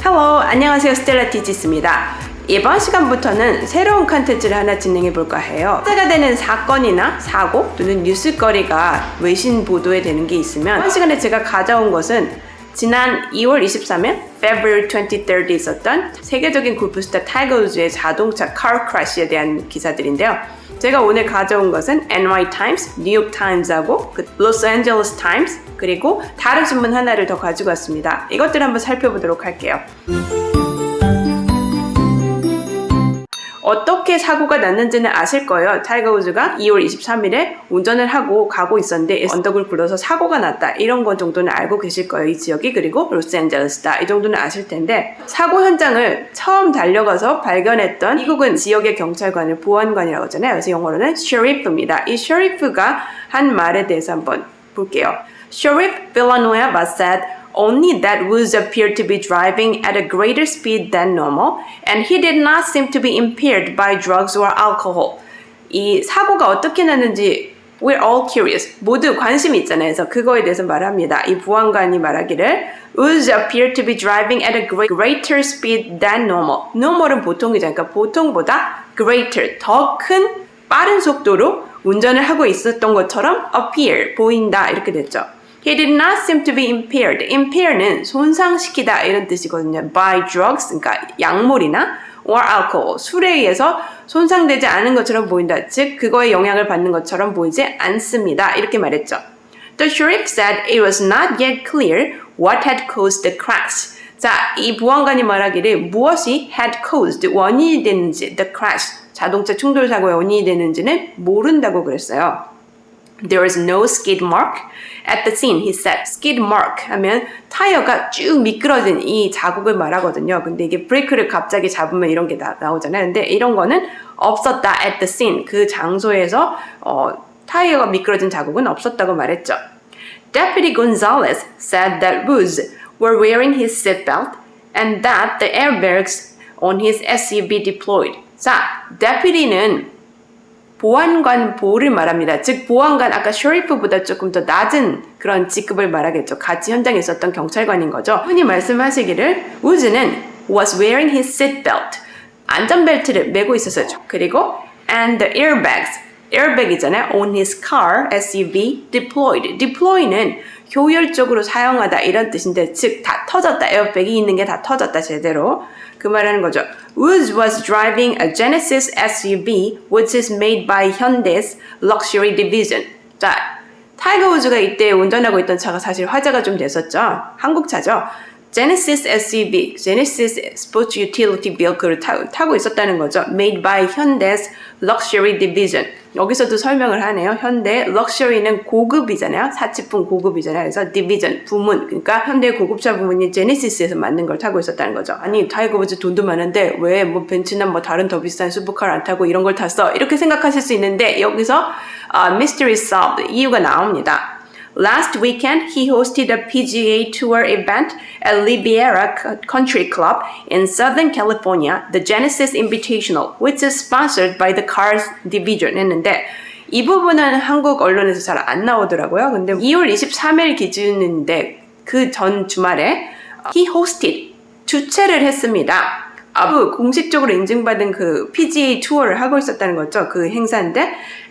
Hello, 안녕하세요. 스텔라 티치스입니다. 이번 시간부터는 새로운 컨텐츠를 하나 진행해 볼까 해요. 화제가 되는 사건이나 사고 또는 뉴스거리가 외신 보도에 되는 게 있으면 이번 시간에 제가 가져온 것은 지난 2월 23일 February 23rd 있었던 세계적인 골프스타 타이거 우즈의 자동차 car crash에 대한 기사들인데요. 제가 오늘 가져온 것은 NY Times, 뉴욕 타임즈하고 로스 애ഞ്ചел레스 타임스 그리고 다른 신문 하나를 더 가지고 왔습니다. 이것들 한번 살펴보도록 할게요. 어떻게 사고가 났는지는 아실 거예요. 타이거 우즈가 2월 23일에 운전을 하고 가고 있었는데 언덕을 굴러서 사고가 났다. 이런 것 정도는 알고 계실 거예요. 이 지역이. 그리고 로스앤젤레스다. 이 정도는 아실 텐데 사고 현장을 처음 달려가서 발견했던 미국은 지역의 경찰관을 보안관이라고 하잖아요. 그래서 영어로는 sheriff입니다. 이 sheriff가 한 말에 대해서 한번 볼게요. Sheriff Villanueva said only that Woods appeared to be driving at a greater speed than normal, and he did not seem to be impaired by drugs or alcohol. 이 사고가 어떻게 났는지 we're all curious. 모두 관심이 있잖아요. 그래서 그거에 대해서 말합니다. 이 보안관이 말하기를 Woods appeared to be driving at a greater speed than normal. normal은 보통이잖아요. 그러니까 보통보다 greater, 더 큰 빠른 속도로 운전을 하고 있었던 것처럼 appear, 보인다 이렇게 됐죠. He did not seem to be impaired. impair는 손상시키다 이런 뜻이거든요. by drugs, 그러니까 약물이나 or alcohol, 술에 의해서 손상되지 않은 것처럼 보인다. 즉, 그거에 영향을 받는 것처럼 보이지 않습니다. 이렇게 말했죠. The sheriff said it was not yet clear what had caused the crash. 자, 이 보안관이 말하기를 무엇이 had caused, 원인이 됐는지, the crash, 자동차 충돌 사고의 원인이 되는지는 모른다고 그랬어요. There was no skid mark at the scene, he said. skid mark 하면 타이어가 쭉 미끄러진 이 자국을 말하거든요. 근데 이게 브레이크를 갑자기 잡으면 이런 게 나오잖아요. 근데 이런 거는 없었다 at the scene. 그 장소에서 타이어가 미끄러진 자국은 없었다고 말했죠. Deputy Gonzalez said that Woods were wearing his seatbelt and that the airbags on his SUV deployed. 자, deputy는 보안관 보를 말합니다. 즉 보안관 아까 셔리프보다 조금 더 낮은 그런 직급을 말하겠죠. 같이 현장에 있었던 경찰관인 거죠. 흔히 말씀하시기를 우즈는 was wearing his seatbelt. 안전벨트를 메고 있었어요. 그리고 and the airbags. airbag이잖아요. on his car, SUV, deployed. deploy는 효율적으로 사용하다 이런 뜻인데 즉 다 터졌다. 에어백이 있는 게 다 터졌다 제대로. 그 말하는 거죠. Woods was driving a Genesis SUV which is made by Hyundai's luxury division. 자, 타이거 우즈가 이때 운전하고 있던 차가 사실 화제가 좀 됐었죠. 한국 차죠. Genesis SUV, Genesis Sports Utility Vehicle을 타고 있었다는 거죠. Made by Hyundai's luxury division. 여기서도 설명을 하네요. 현대 럭셔리는 고급이잖아요. 사치품 고급이잖아요. 그래서 디비전, 부문. 그러니까 현대 고급차 부문이 제네시스에서 만든 걸 타고 있었다는 거죠. 아니 타이거 우즈 돈도 많은데 왜 뭐 벤츠나 뭐 다른 더 비싼 슈퍼카를 안 타고 이런 걸 탔어? 이렇게 생각하실 수 있는데 여기서 mystery solved. 이유가 나옵니다. Last weekend, he hosted a PGA Tour event at Riviera Country Club in Southern California, the Genesis Invitational, which is sponsored by the Cars Division 했는데 이 부분은 한국 언론에서 잘 안 나오더라고요. 근데 2월 23일 기준인데 그 전 주말에 he hosted, 주최를 했습니다. 공식적으로 인증받은 그 PGA 투어를 하고 있었다는 거죠. 그 행사인데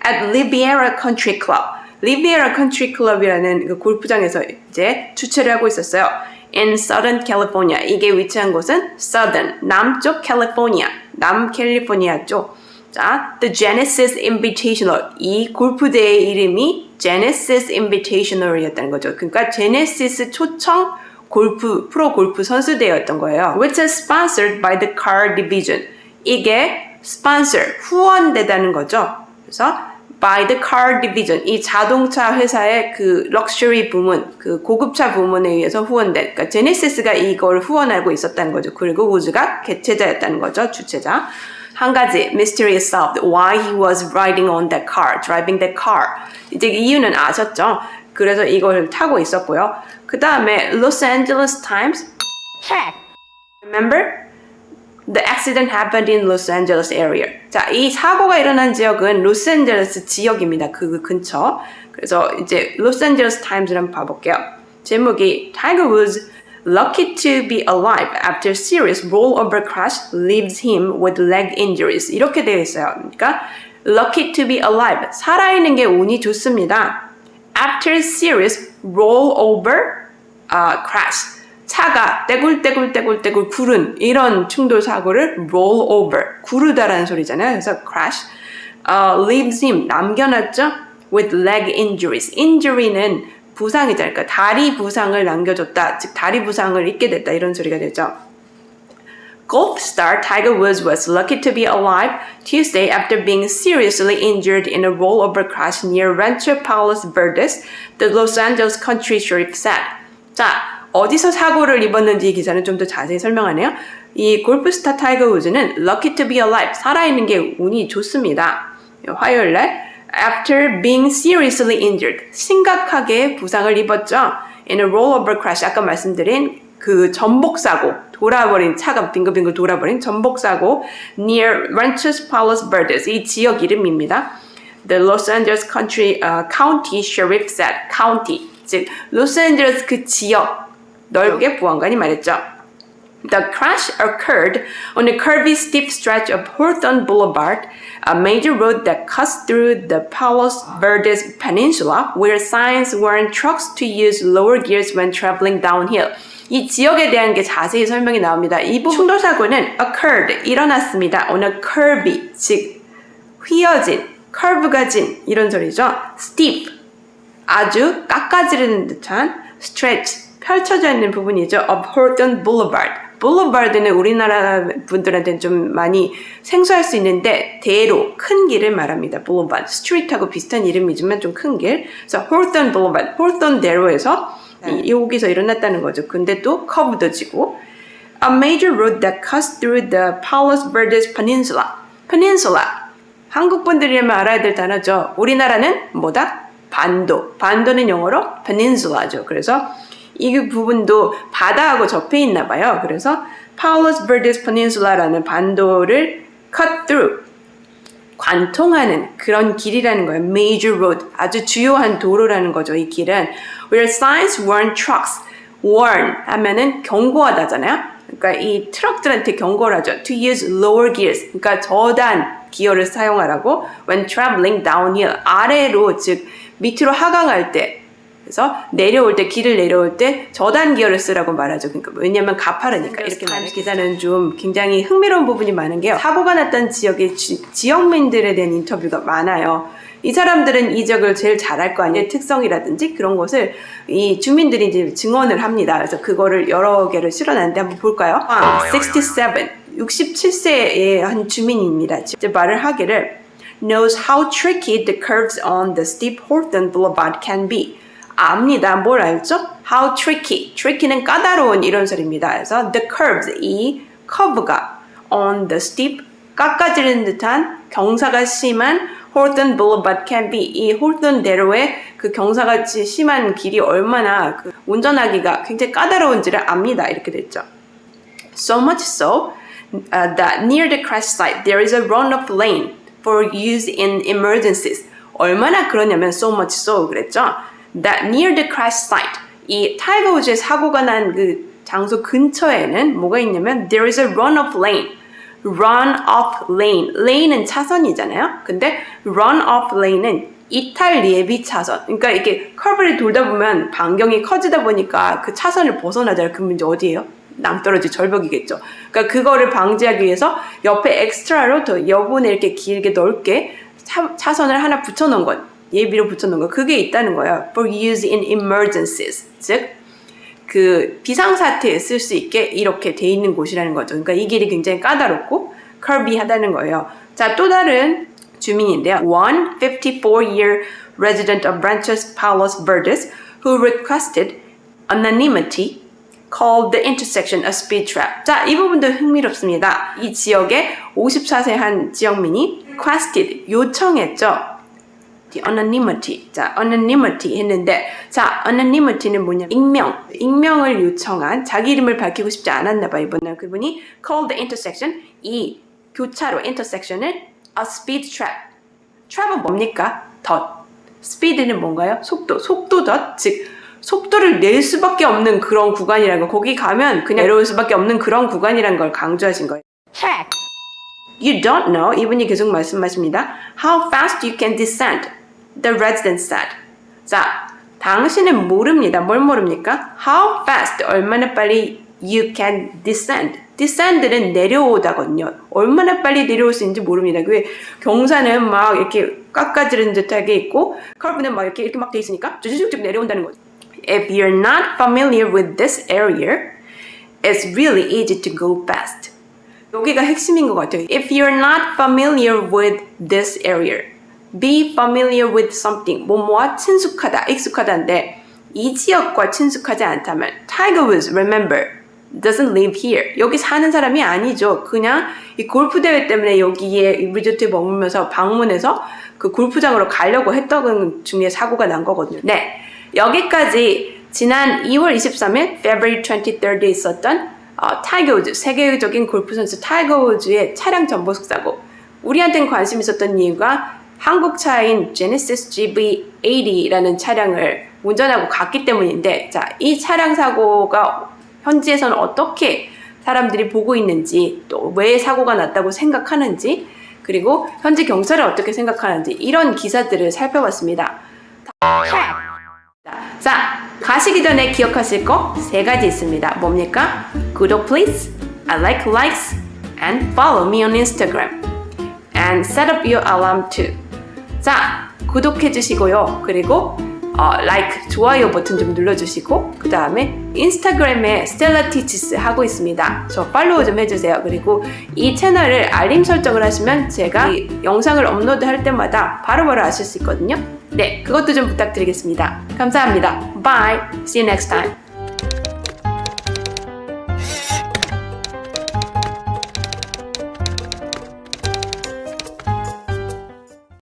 at Riviera Country Club. 리비에라 컨트리 클럽이라는 그 골프장에서 이제 주최를 하고 있었어요. In Southern California. 이게 위치한 곳은 Southern, 남쪽 캘리포니아, 남캘리포니아 쪽. 자, The Genesis Invitational. 이 골프대의 이름이 Genesis Invitational이었다는 거죠. 그러니까 제네시스 초청 골프, 프로 골프 선수대회였던 거예요. Which is sponsored by the Car Division. 이게 sponsor, 후원되다는 거죠. 그래서 by the car division. 이 자동차 회사의 그 럭셔리 부문, 그 고급차 부문에 의해서 후원된. 그러니까 제네시스가 이걸 후원하고 있었다는 거죠. 그리고 우즈가 개최자였다는 거죠. 주최자. 한 가지 mystery is solved. Why he was riding on that car, driving that car. 이제 이유는 아셨죠? 그래서 이걸 타고 있었고요. 그 다음에 Los Angeles Times. Check. Remember? The accident happened in Los Angeles area. 자, 이 사고가 일어난 지역은 로스앤젤레스 지역입니다. 그 근처. 그래서 이제 로스앤젤레스 타임즈를 한번 봐볼게요. 제목이 Tiger Woods Lucky to be alive after serious rollover crash leaves him with leg injuries. 이렇게 되어 있어요. 그러니까 lucky to be alive. 살아있는 게 운이 좋습니다. After serious rollover crash. 차가 떼굴떼굴 구른 이런 충돌 사고를 rollover. 구르다라는 소리잖아요. 그래서 crash. leaves him. 남겨놨죠? With leg injuries. injury는 부상이잖아요. 그러니까 다리 부상을 남겨줬다. 즉 다리 부상을 입게 됐다. 이런 소리가 되죠. Golf star Tiger Woods was lucky to be alive Tuesday after being seriously injured in a rollover crash near Rancho Palos Verdes, the Los Angeles Country Sheriff said. 자, 어디서 사고를 입었는지 이 기사는 좀 더 자세히 설명하네요. 이 골프스타 타이거 우즈는 lucky to be alive, 살아있는 게 운이 좋습니다. 화요일날 After being seriously injured, 심각하게 부상을 입었죠. In a rollover crash, 아까 말씀드린 그 전복사고, 돌아버린 차가 빙글빙글 돌아버린 전복사고 near Rancho Palos Verdes, 이 지역 이름입니다. The Los Angeles County Sheriff said, county, 즉 로스앤젤레스 그 지역 넓게 보안관이 말했죠. The crash occurred on a curvy, steep stretch of Hawthorne Boulevard, a major road that cuts through the Palos Verdes Peninsula, where signs warn trucks to use lower gears when traveling downhill. 이 지역에 대한 게 자세히 설명이 나옵니다. 이 부분 충돌 사고는 occurred, 일어났습니다. on a curvy, 즉 휘어진, 커브가 진 이런 소리죠. steep, 아주 깎아지르는 듯한 stretch, 펼쳐져 있는 부분이죠. of Hawthorne Boulevard. boulevard는 우리나라 분들한테는 좀 많이 생소할 수 있는데 대로, 큰 길을 말합니다. boulevard. street하고 비슷한 이름이지만 좀 큰 길. 그래서 Hawthorne Boulevard, Hawthorne 대로에서 여기서 일어났다는 거죠. 근데 또 커브도 지고. A major road that cuts through the Palos Verdes Peninsula. Peninsula. 한국 분들이라면 알아야 될 단어죠. 우리나라는 뭐다? 반도. 반도는 영어로 peninsula죠. 그래서 이 부분도 바다하고 접해 있나 봐요. 그래서 Palos Verdes Peninsula라는 반도를 cut through, 관통하는 그런 길이라는 거예요. Major road, 아주 주요한 도로라는 거죠. 이 길은 where signs warn trucks. warn 하면은 경고하다잖아요. 그러니까 이 트럭들한테 경고를 하죠. To use lower gears, 그러니까 저단 기어를 사용하라고. When traveling downhill, 아래로, 즉 밑으로 하강할 때, 그래서 내려올 때, 길을 내려올 때 저단 기어를 쓰라고 말하죠. 그러니까 왜냐면 가파르니까. 이렇게 말해요. 기사는 좀 굉장히 흥미로운 부분이 많은 게요. 사고가 났던 지역의 지역민들에 대한 인터뷰가 많아요. 이 사람들은 이 지역을 제일 잘할 거 아니에요. 특성이라든지 그런 것을 이 주민들이 이제 증언을 합니다. 그래서 그거를 여러 개를 실어놨는데 한번 볼까요? 67세의 한 주민입니다. 이제 말을 하기를 knows how tricky the curves on the steep Hawthorne Boulevard can be. 압니다. 뭘 알죠? How tricky. tricky는 까다로운 이런 소리입니다. 그래서 the curves, 이 커브가 on the steep, 깎아지르는 듯한 경사가 심한 Hawthorne Boulevard can be. 이 Hawthorne 대로의 그 경사가 심한 길이 얼마나 운전하기가 굉장히 까다로운지를 압니다. 이렇게 됐죠. So much so that near the crash site there is a runoff lane for use in emergencies. 얼마나 그러냐면 so much so 그랬죠. That near the crash site, 이 타이거 우즈의 사고가 난 그 장소 근처에는 뭐가 있냐면 there is a runoff lane. runoff lane. lane은 차선이잖아요. 근데 runoff lane은 이탈 예비 차선. 그러니까 이렇게 커브를 돌다 보면 반경이 커지다 보니까 그 차선을 벗어나잖아요. 그럼 이제 어디예요? 낭떠러지 절벽이겠죠. 그러니까 그거를 방지하기 위해서 옆에 엑스트라로 더 여분의 이렇게 길게 넓게 차선을 하나 붙여놓은 것. 예비로 붙여놓은 거, 그게 있다는 거예요. For use in emergencies, 즉 그 비상사태에 쓸 수 있게 이렇게 돼 있는 곳이라는 거죠. 그러니까 이 길이 굉장히 까다롭고 curvy하다는 거예요. 자, 또 다른 주민인데요. One 54-year resident of Rancho Palos Verdes who requested anonymity called the intersection a speed trap. 자, 이 부분도 흥미롭습니다. 이 지역에 54세 한 지역민이 requested, 요청했죠. anonymity. 자, anonymity 했는데, 자, anonymity는 뭐냐? 익명을 요청한, 자기 이름을 밝히고 싶지 않았나 봐, 이번에. 그분이 called the intersection, 이 교차로, intersection을 a speed trap. trap은 뭡니까? 덫. speed는 뭔가요? 속도 덫, 즉 속도를 낼 수밖에 없는 그런 구간이라는 거. 거기 가면 그냥 내려올 수밖에 없는 그런 구간이라는 걸 강조하신 거예요. You don't know, 이분이 계속 말씀하십니다. How fast you can descend, the resident said. 자, 당신은 모릅니다. 뭘 모릅니까? How fast, 얼마나 빨리 you can descend. descend는 내려오다거든요. 얼마나 빨리 내려올 수 있는지 모릅니다. 왜 경사는 막 이렇게 깎아지른 듯하게 있고 커브는 막 이렇게 막 돼 있으니까 쭉쭉쭉 내려온다는 거죠. If you're not familiar with this area, it's really easy to go fast. 여기가 핵심인 것 같아요. If you're not familiar with this area, be familiar with something. 뭐뭐와 친숙하다, 익숙하다인데 이 지역과 친숙하지 않다면 Tiger Woods, remember, doesn't live here. 여기 사는 사람이 아니죠. 그냥 이 골프 대회 때문에 여기에 리조트에 머물면서 방문해서 그 골프장으로 가려고 했던 중에 사고가 난 거거든요. 네, 여기까지 지난 2월 23일 February 23rd 에 있었던 타이거 우즈, 세계적인 골프 선수 타이거 우즈의 차량 전보석 사고. 우리한테는 관심 있었던 이유가 한국 차인 제네시스 GV80라는 차량을 운전하고 갔기 때문인데, 자, 이 차량 사고가 현지에서는 어떻게 사람들이 보고 있는지, 또 왜 사고가 났다고 생각하는지, 그리고 현지 경찰은 어떻게 생각하는지, 이런 기사들을 살펴봤습니다. 자, 가시기 전에 기억하실 거 3가지 있습니다. 뭡니까? 구독 please, I like likes, and follow me on Instagram. And set up your alarm too. 자, 구독해 주시고요. 그리고 like, 좋아요 버튼 좀 눌러주시고, 그 다음에 인스타그램에 스텔라 티치스 하고 있습니다. 저 팔로우 좀 해주세요. 그리고 이 채널을 알림 설정을 하시면 제가 이 영상을 업로드 할 때마다 바로바로 아실 수 있거든요. 네, 그것도 좀 부탁드리겠습니다. 감사합니다. Bye. See you next time.